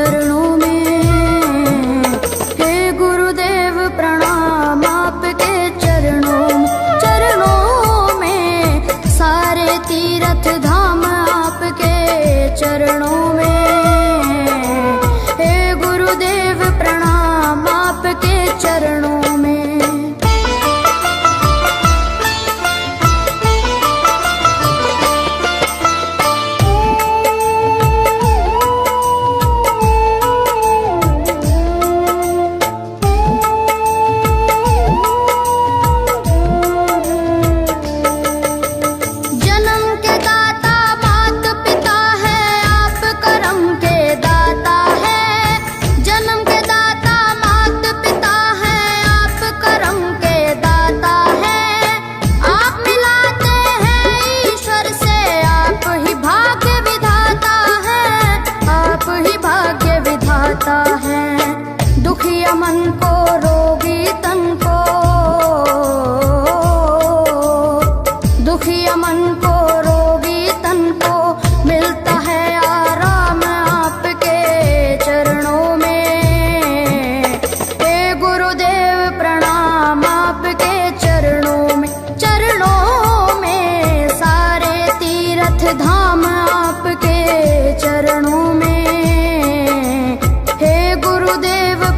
चरणों में। हे गुरुदेव प्रणाम आपके चरणों में, सारे तीर्थ धाम आपके चरणों में। हे गुरुदेव प्रणाम आपके चरणों में। दुखिया मन को, रोगी तन को, दुखिया मन को, रोगी तन को मिलता है आराम आपके चरणों में। हे गुरुदेव प्रणाम आपके चरणों में, सारे तीर्थ धाम आपके चरणों में।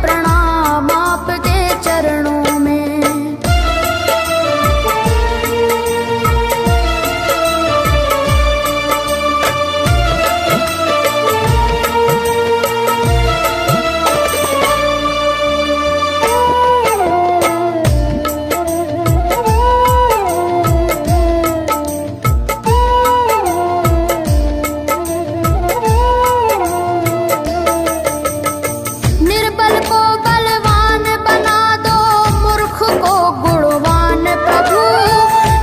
प्रणाम आपके चरणों में। निर्बल को बलवान बना दो, मूर्ख को गुणवान प्रभु।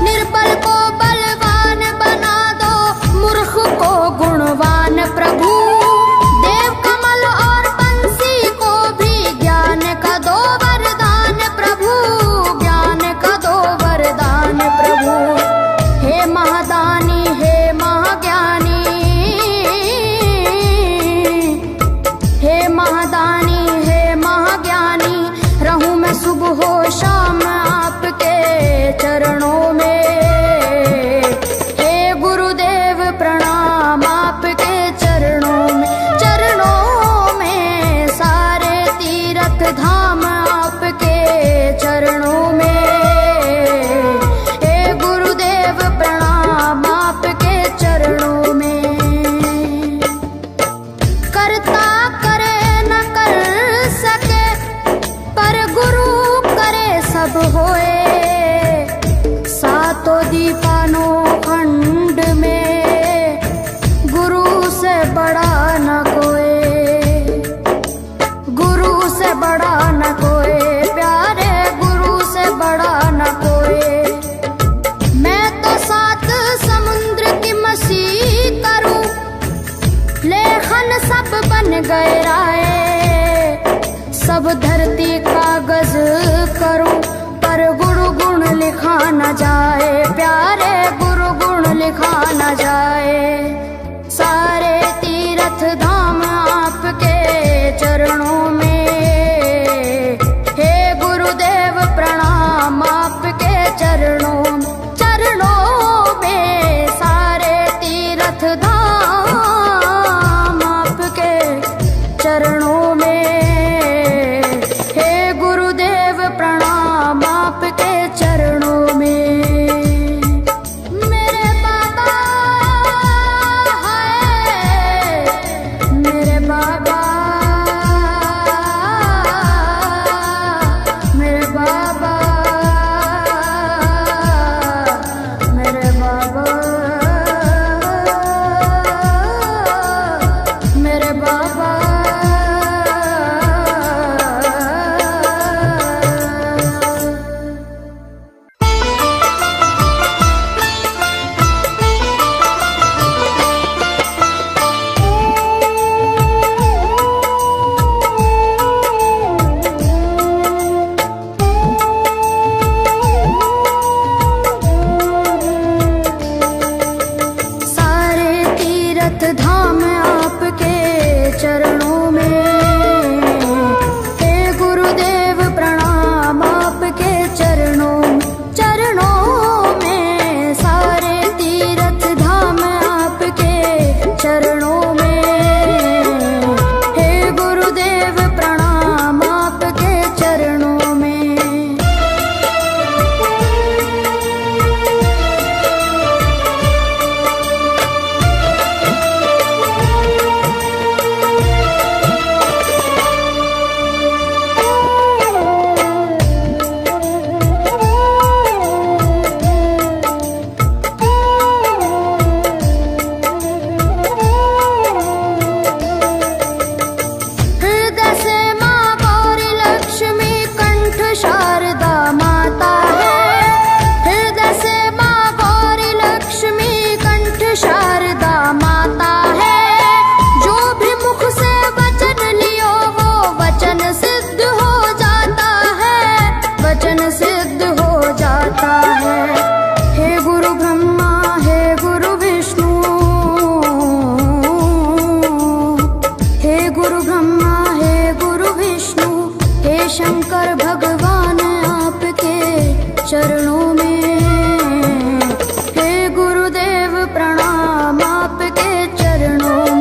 निर्बल को बलवान बना दो, मूर्ख को गुणवान प्रभु। देव कमल और बंसी को भी ज्ञान का दो वरदान प्रभु, ज्ञान का दो वरदान प्रभु। हे महादानी, हे महाज्ञानी, हे महादानी, रहूं मैं सुबह हो शाम आपके चरणों में। हे गुरुदेव प्रणाम आपके चरणों में, सारे तीर्थ धाम आपके चरणों में। हे गुरुदेव प्रणाम आपके चरणों में। करता करे न कर सके, पर गुरु करे सब होए। सातों दीपानों खंड में गुरु से बड़ा न कोई, गुरु से बड़ा न कोई, प्यारे गुरु से बड़ा न कोई। मैं तो सात समुद्र की मसीह करूं, लेखन सब बन गए राय। सब धरती कागज करूं, पर गुरु गुण लिखा न जाए, प्यारे गुरु गुण लिखा न जाए। सारे तीर्थ धाम आपके चरणों में। हे गुरुदेव प्रणाम आपके चरणों में, सारे तीर्थ धाम आपके चरणों में। प्रणाम आपके चरणों में। मेरे बाबा है, मेरे बाबा, मेरे बाबा, मेरे बाबा, मेरे बाबा। शंकर भगवान आपके चरणों में, हे गुरुदेव प्रणाम आपके चरणों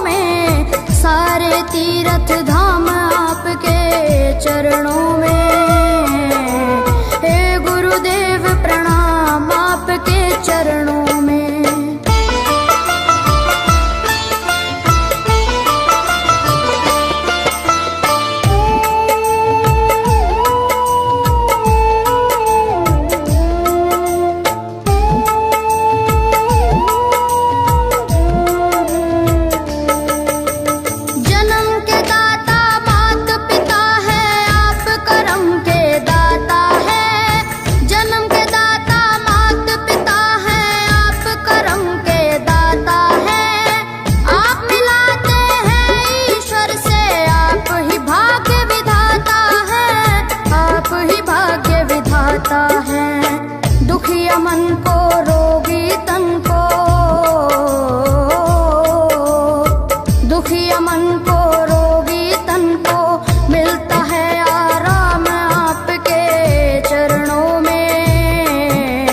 में, सारे तीर्थ धाम आपके चरणों में, हे गुरुदेव प्रणाम आपके चरणों में। दुखिया मन को रोगी तन को, दुखिया मन को रोगी तन को मिलता है आराम आपके चरणों में,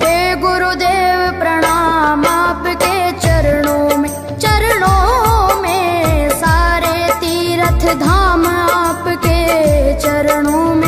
हे गुरुदेव प्रणाम आपके चरणों में, सारे तीर्थ धाम आपके चरणों में,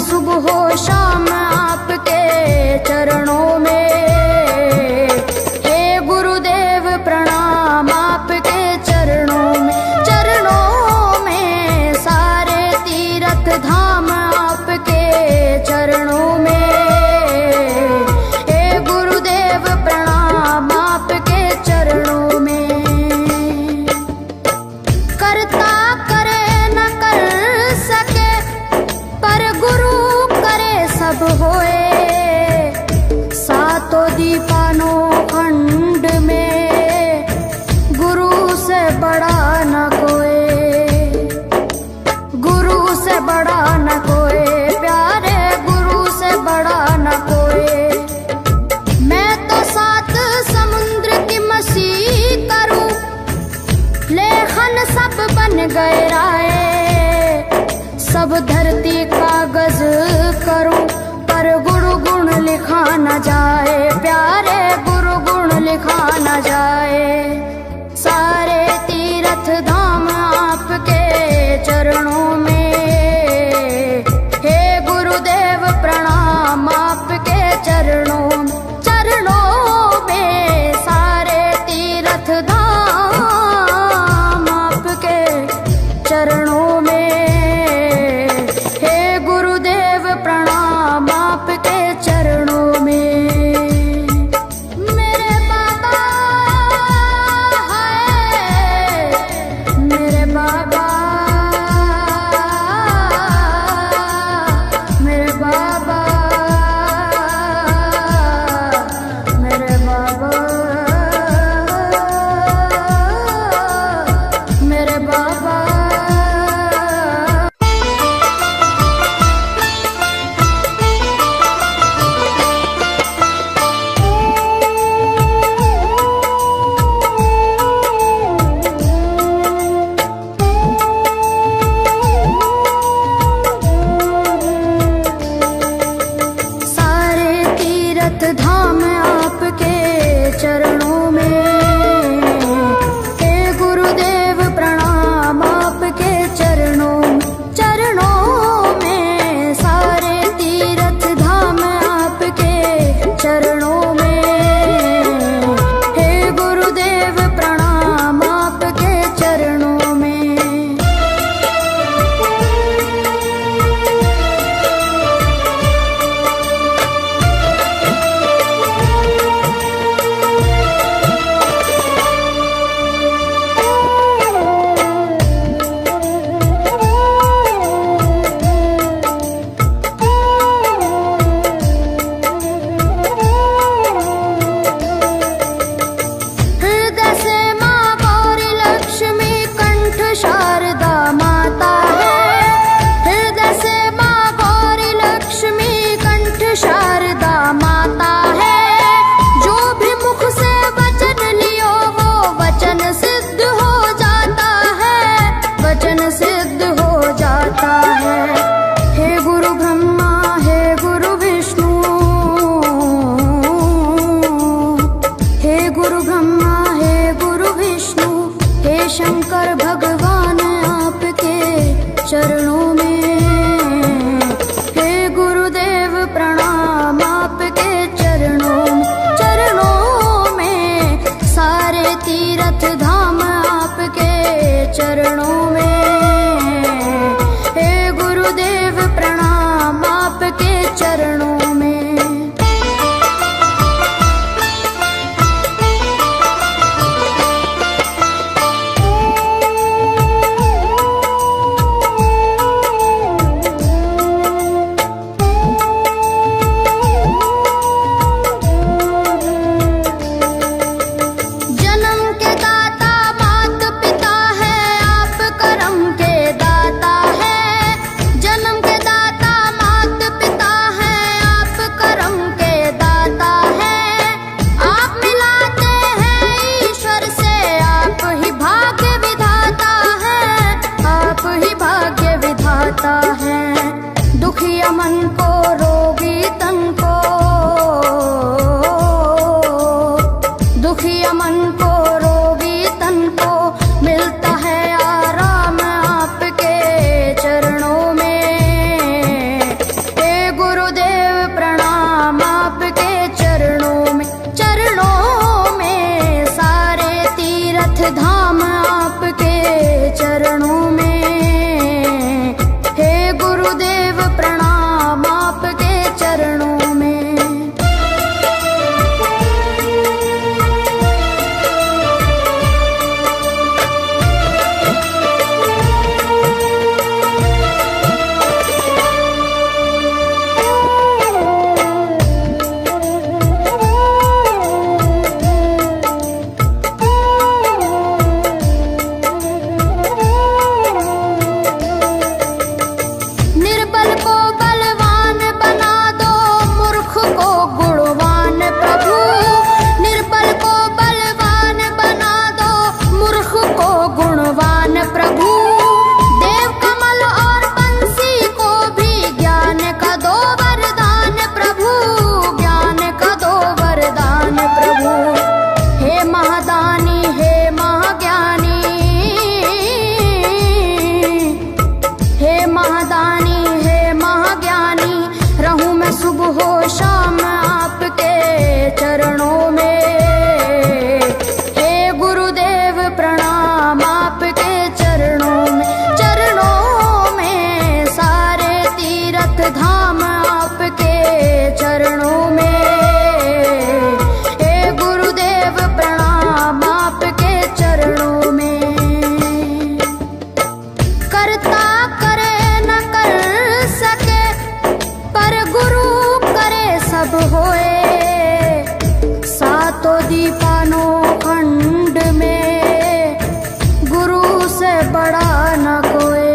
सुबह शाम आपके चरणों में, हे गुरुदेव प्रणाम आपके चरणों में, सारे तीर्थ धाम आपके चरणों में, हे गुरुदेव प्रणाम आपके चरणों में। करता करे न कर सके पर गुरु सब होए, सातों दीपानों खंड में गुरु से बड़ा न कोई, गुरु से बड़ा न कोई, प्यारे गुरु से बड़ा न कोई। मैं तो 7 समुद्र की मसीह करूं, लेखन सब बन गए राय, सब धरती कागज करूं, पर गुरु गुण लिखा न जाए, प्यारे गुरु गुण लिखा न जाए, सारे तीर्थ धाम आपके चरणों में, हे गुरुदेव प्रणाम आपके चरणों में, सारे तीर्थ धाम आपके चरणों दुखिया मन को रोगी तन को मिलता है आराम आपके चरणों में। हे गुरुदेव प्रणाम आपके चरणों में, चरणों में सारे तीर्थ धाम आपके चरणों में। हे गुरुदेव प्रणाम आपके चरणों में। निर्बल को बलवान बना दो, मूर्ख को गुणवान प्रभु। निर्बल को बलवान बना दो, मूर्ख को गुणवान प्रभु। देव कमल और बंसी को भी ज्ञान का दो वरदान प्रभु, ज्ञान का दो वरदान प्रभु। हे महादानी हे महाज्ञानी, हे महादानी हे महाज्ञानी, रहूं मैं सुबह हो शाम आपके चरणों में। हे गुरुदेव प्रणाम आपके चरणों में, चरणों में सारे तीर्थ धाम आपके चरणों में। हे गुरुदेव प्रणाम आपके चरणों में। करता करे न कर सके, पर गुरु करे सब होए। सातों दीपानों खंड में गुरु से बड़ा न कोई,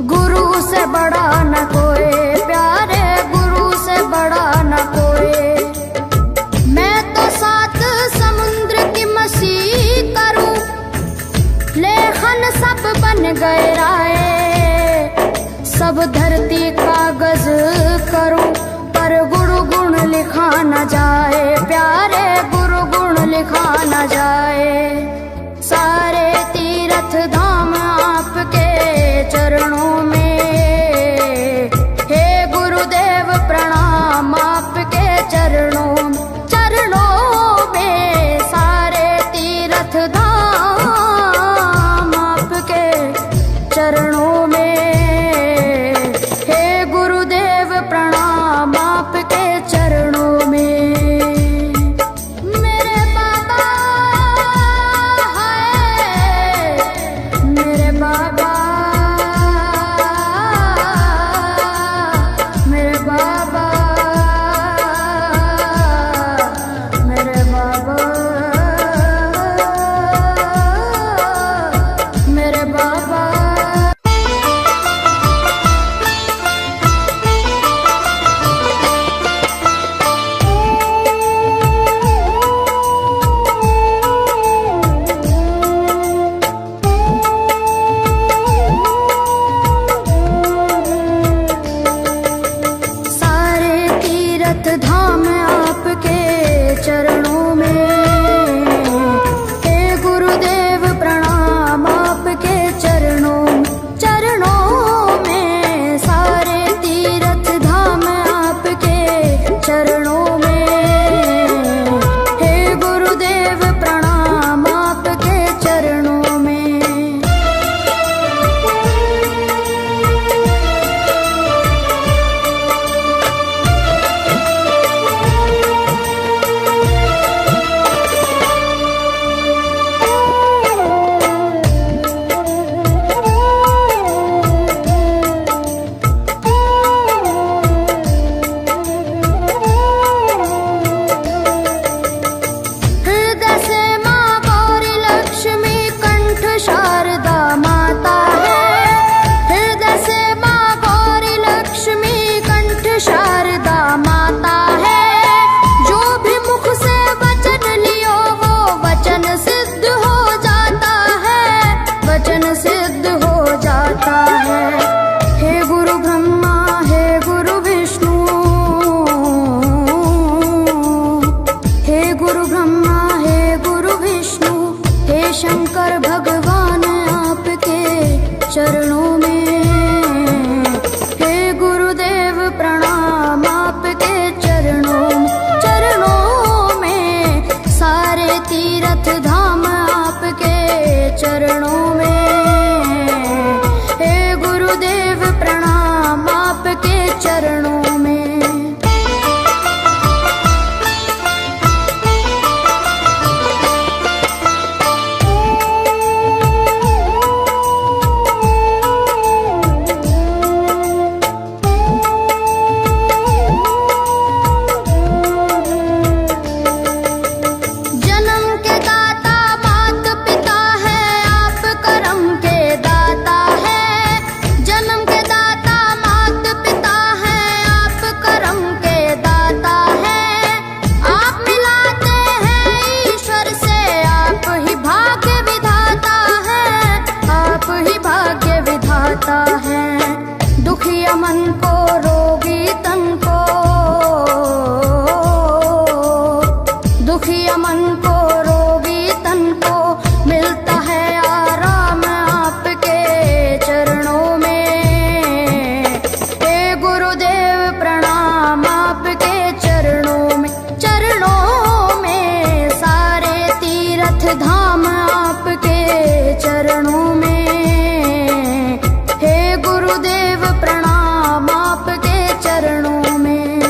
गुरु से बड़ा न कोई, प्यारे गुरु से बड़ा न कोई। मैं तो सात समुद्र की मसी करूं, लेखन सब बन गए राय। सब धरती कागज करूं, पर गुरु गुण लिखा न जाए, प्यारे गुरु गुण लिखा न जाए। सारे तीर्थ धाम आपके चरणों में। हे गुरुदेव प्रणाम आपके चरणों में, चरणों में सारे तीर्थ धाम आपके चरणों में। हे गुरुदेव प्रणाम आपके चरणों में। मेरे बाबा हाय, मेरे बाबा, मेरे बाबा, मेरे बाबा, मेरे बाबा। सारे तीर्थ धाम आपके चरणों में। हे गुरुदेव प्रणाम आपके चरणों में, चरणों में सारे तीर्थ धाम आपके चरणों में। हे गुरुदेव प्रणाम आपके चरणों में। तीर्थ धाम आपके चरणों में। हे गुरुदेव प्रणाम आपके चरणों में। दुखिया मन को रोगी तन को, दुखिया मन को रोगी तन को मिलता है आराम आपके चरणों में। हे गुरुदेव प्रणाम आपके चरणों में। चरणों में सारे तीर्थ धाम आपके चरणों में। प्रणाम आपके चरणों में।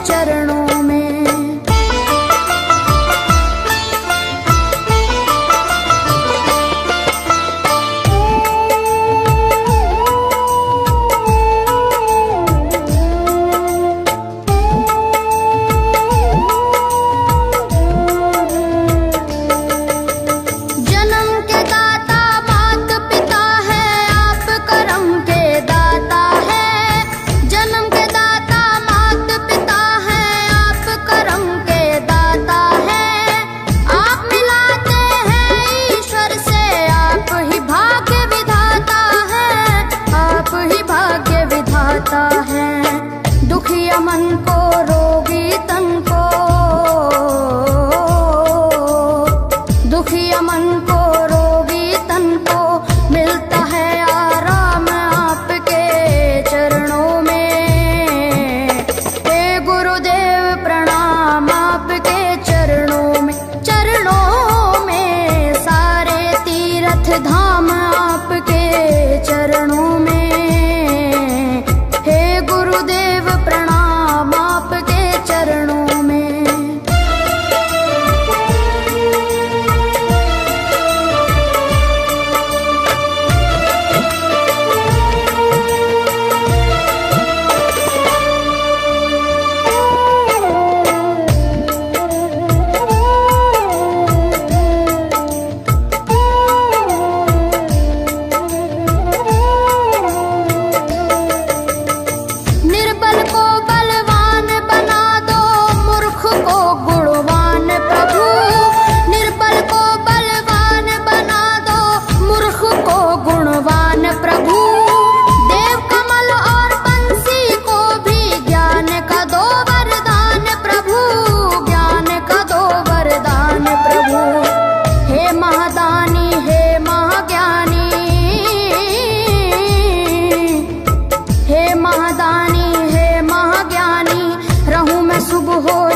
चरणों में। दुखिया मन को रोगी तन को, दुखिया मन को रोगी तन को मिलता है आराम आपके चरणों में। हे गुरुदेव प्रणाम आपके चरणों में, चरणों में सारे तीर्थ धाम आपके चरणों में।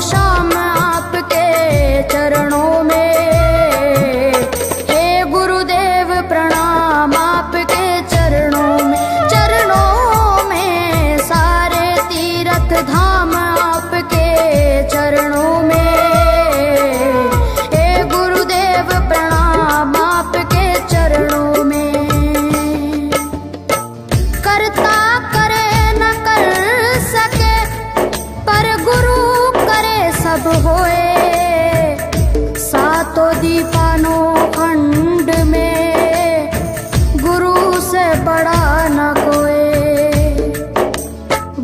शाम आपके चरणों में। हे गुरुदेव प्रणाम आपके चरणों में, चरणों में सारे तीर्थ धाम आपके चरणों में। हे गुरुदेव प्रणाम आपके चरणों में। करता करे न कर सके पर गुरु सब होए, सातों दीपानों खंड में गुरु से बड़ा न कोई,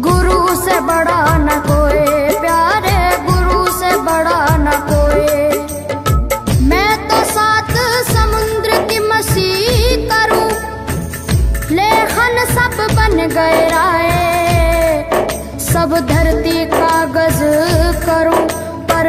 गुरु से बड़ा न कोई, प्यारे गुरु से बड़ा न कोई। मैं तो सात समुद्र की मसी करूं, लेखन सब बन गए राय, सब धरती कागज करूं पर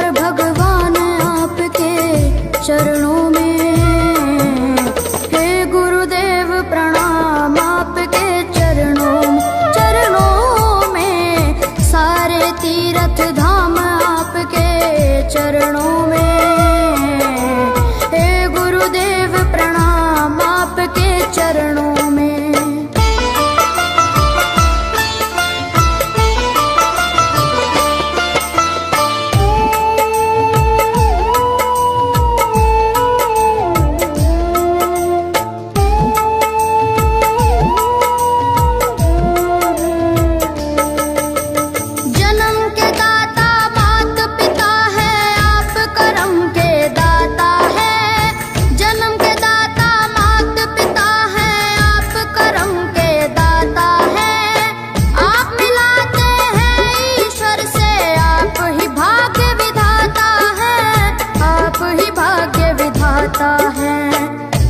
और भगवान आपके चरणों में। हे गुरुदेव प्रणाम आपके चरणों में, सारे तीर्थ धाम आपके चरणों में। हे गुरुदेव प्रणाम आपके चरणों में।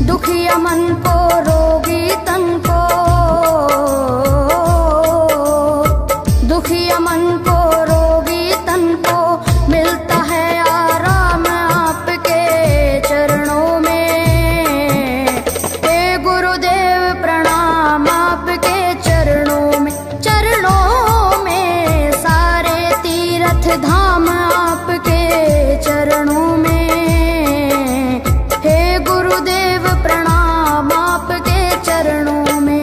दुखिया मन को रोगी तन को, दुखिया मन को रोगी तन को मिलता है आराम आपके चरणों में। हे गुरुदेव प्रणाम आपके चरणों में, सारे तीर्थ धाम आपके चरणों में। गुरुदेव प्रणाम आपके चरणों में।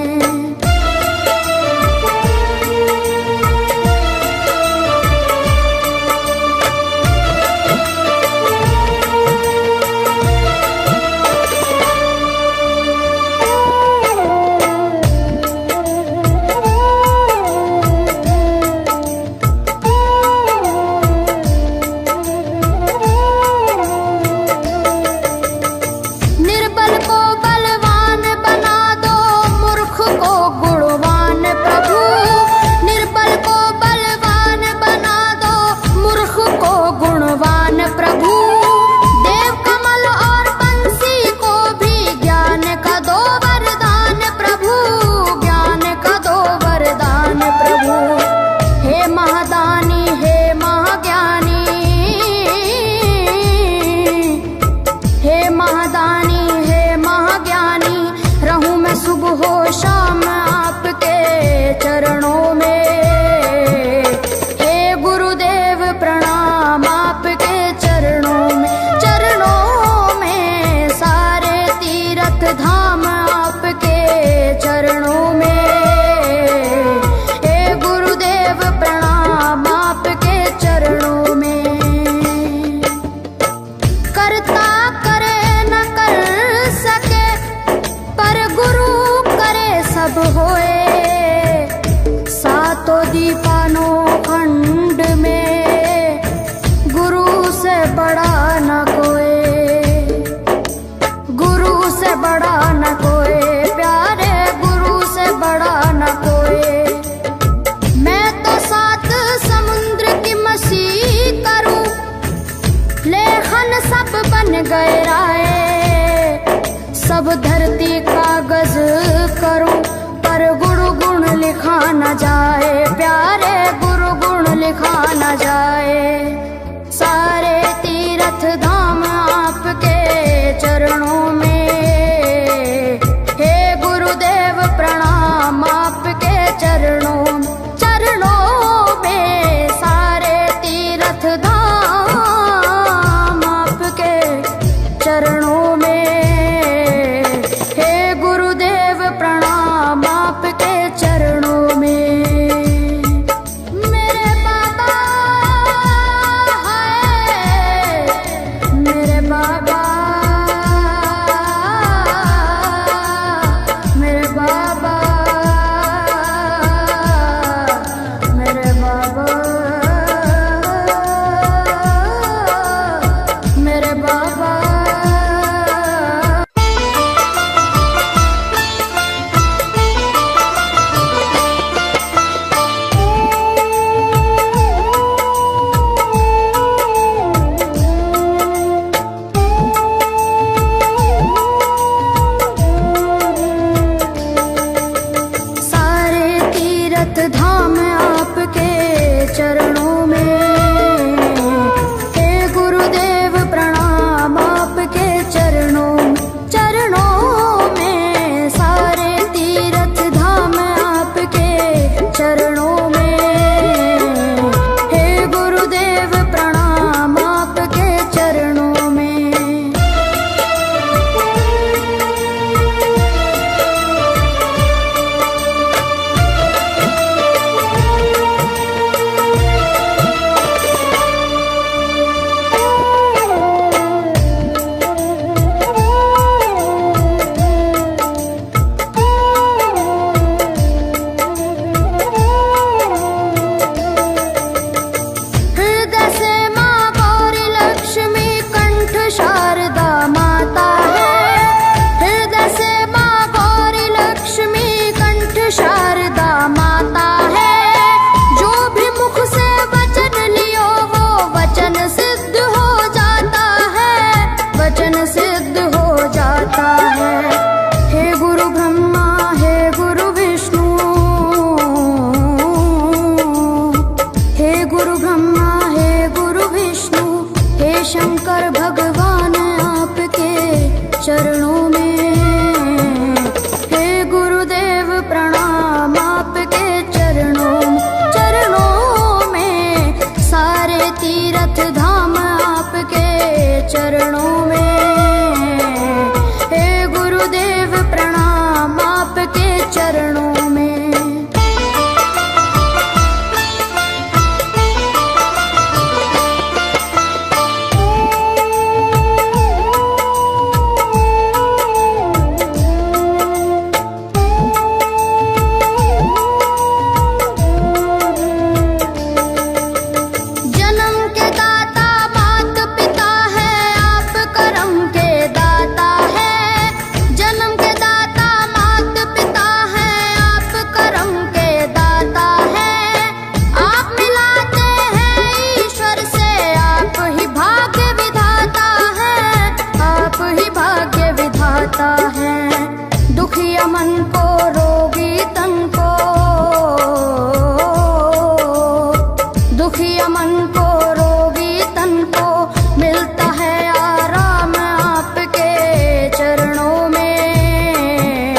सुबह हो शाम आपके चरणों में। हे गुरुदेव प्रणाम आपके चरणों में, सारे तीर्थ धाम आपके चरणों में। हे गुरुदेव प्रणाम आपके चरणों में। करता करे न कर सके पर गुरु सब होए, सातों दीपानों खंड में गुरु से बड़ा न कोई, गुरु से बड़ा न कोई, प्यारे गुरु से बड़ा न कोई। मैं तो 7 समुद्र की मसी करूं, लेखन सब बन गए राय, सब धरती कागज करूं पर गुरु गुण लिखा न जाए, प्यारे गुरु गुण लिखा न जाए। सारे तीर्थ धाम आपके चरणों में। हे गुरुदेव प्रणाम आपके चरणों में, सारे तीर्थ धाम आपके चरणों में। चरणों में मेरे बाबा है शंकर भगवान आपके चरणों में, हे गुरुदेव प्रणाम आपके चरणों में, सारे तीर्थ धाम आपके चरणों में, हे गुरुदेव प्रणाम आपके चरणों में। दुखिया मन को रोगी तन को, दुखिया मन को रोगी तन को मिलता है आराम आपके चरणों में,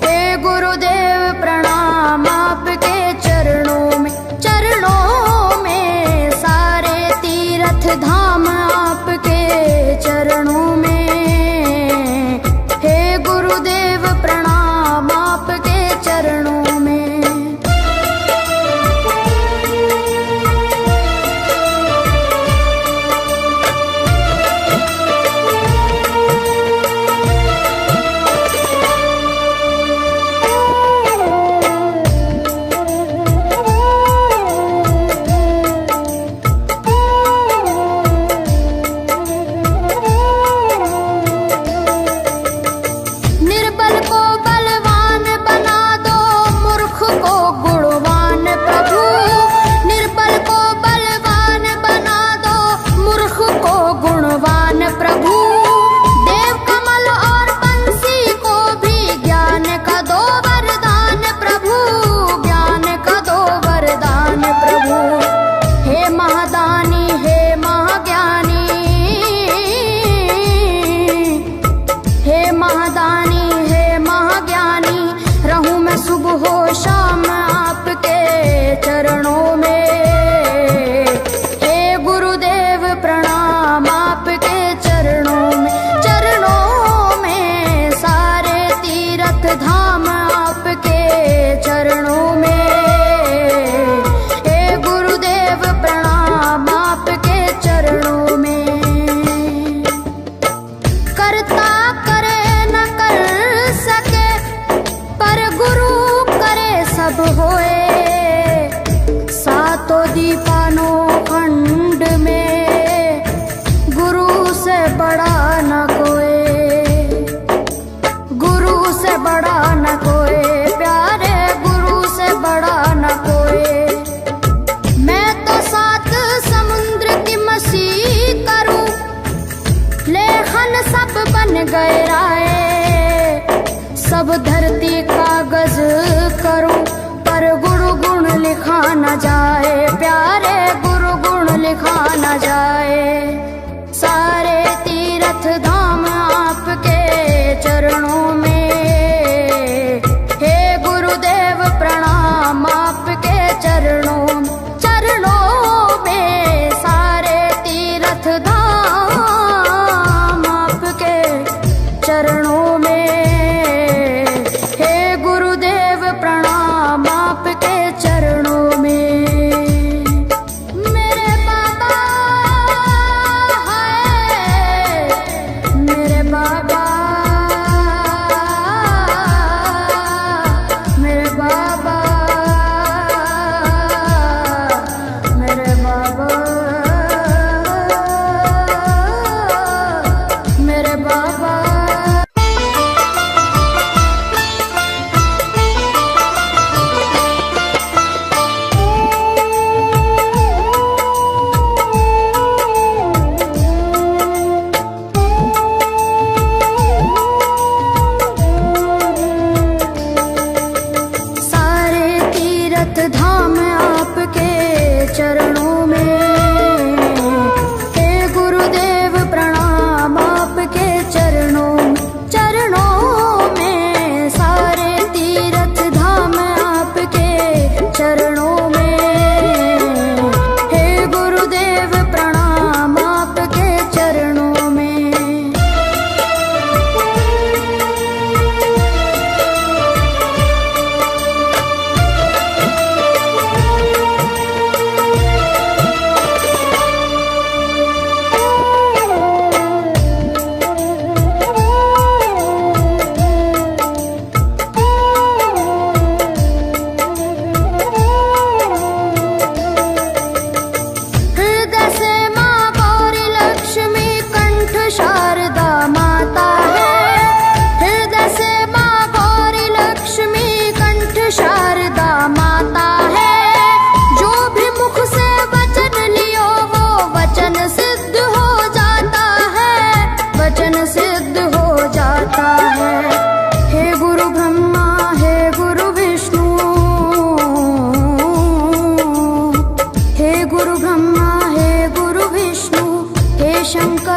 हे गुरुदेव प्रणाम आपके चरणों में, सारे तीर्थ धाम आपके चरणों में, गुरुदेव प्रणाम आपके चरणों में। निर्बल को बलवान बना दो, मूर्ख को गुणवान प्रभु, निर्बल को बलवान बना दो, मूर्ख को गुणवान प्रभु, देव कमल और बंसी को भी ज्ञान का दो वरदान प्रभु, ज्ञान का दो वरदान प्रभु, हे महादानी हे महाज्ञानी, हे महादानी हे महाज्ञानी, रहूं मैं सुबह हो शाम आपके चरणों में, हे गुरुदेव प्रणाम आपके चरणों में, सारे तीर्थ धाम आपके चरणों में, हे गुरुदेव प्रणाम आपके चरणों में। करता करे न कर सके पर गुरु करे सब होए, सातों दीपानों खंड में गुरु से बड़ा न कोई, गुरु से बड़ा न कोई, प्यारे गुरु से बड़ा न कोई। मैं तो सात समुद्र की मसी करूं, लेखन सब बन गए राय, सब धरती कागज करूं, पर गुरु गुण लिखा न जाए, प्यारे गुरु गुण लिखा न जाए, सारे तीर्थ धाम आपके चरणों में, हे गुरुदेव प्रणाम आपके चरणों में, सारे तीर्थ धाम आपके चरणों में, हे गुरुदेव प्रणाम आपके चरणों में। मेरे बाबा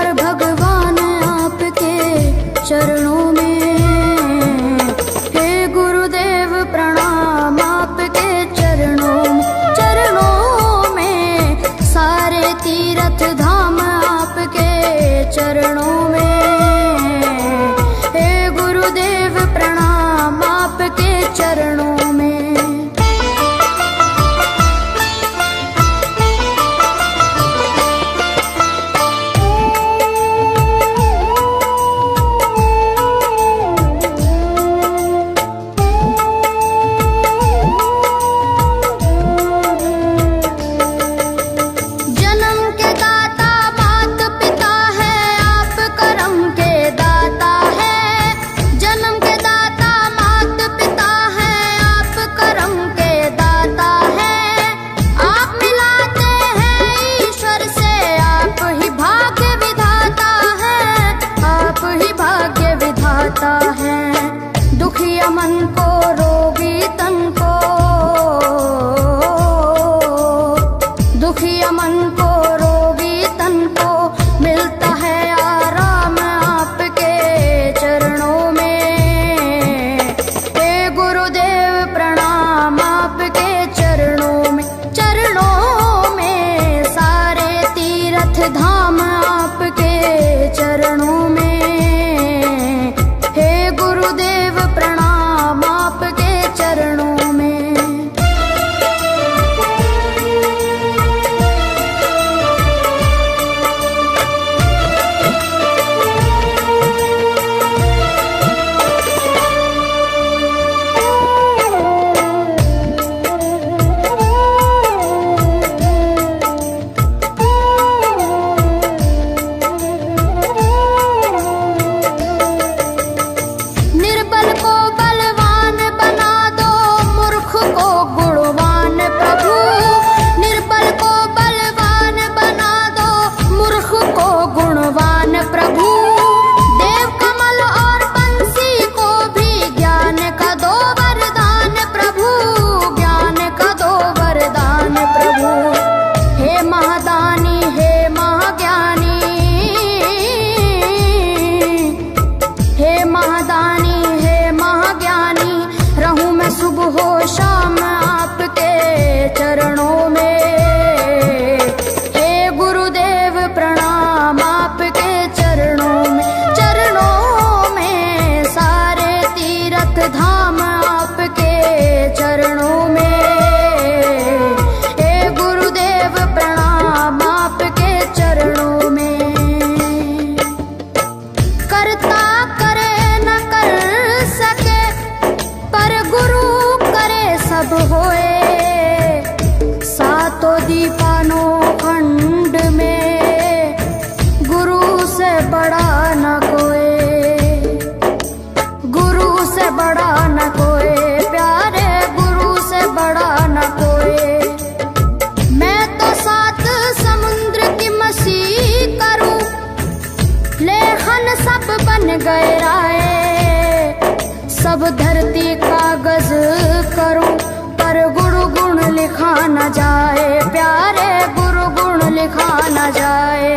पर भगवान आपके चरणों में। हे गुरुदेव प्रणाम आपके चरणों में सारे तीर्थ धाम आपके चरणों में। हे गुरुदेव प्रणाम आपके चरणों में। दुखिया मन को रोगी तन को, दुखिया मन को रोगी तन को मिलता है आराम आपके चरणों में। हे गुरुदेव प्रणाम आपके चरणों में सारे तीर्थ धाम आपके चरणों में। गुरुदेव प्रणाम आपके चरणों में। सुबह हो शाम आपके चरणों में। हे गुरुदेव प्रणाम आपके चरणों में सारे तीर्थ धाम आपके चरणों में। हे गुरुदेव प्रणाम आपके चरणों में। करता करे न कर सके पर गुरु सब होए। सातों दीपानों खंड में गुरु से बड़ा न कोई, गुरु से बड़ा न कोई प्यारे, गुरु से बड़ा न कोई। मैं तो 7 समुद्र की मसी करूं, लेखन सब बन गए राय। सब धरती कागज करूं पर गुरु गुण लिखा न जाए प्यारे, गुरु गुण लिखा न जाए।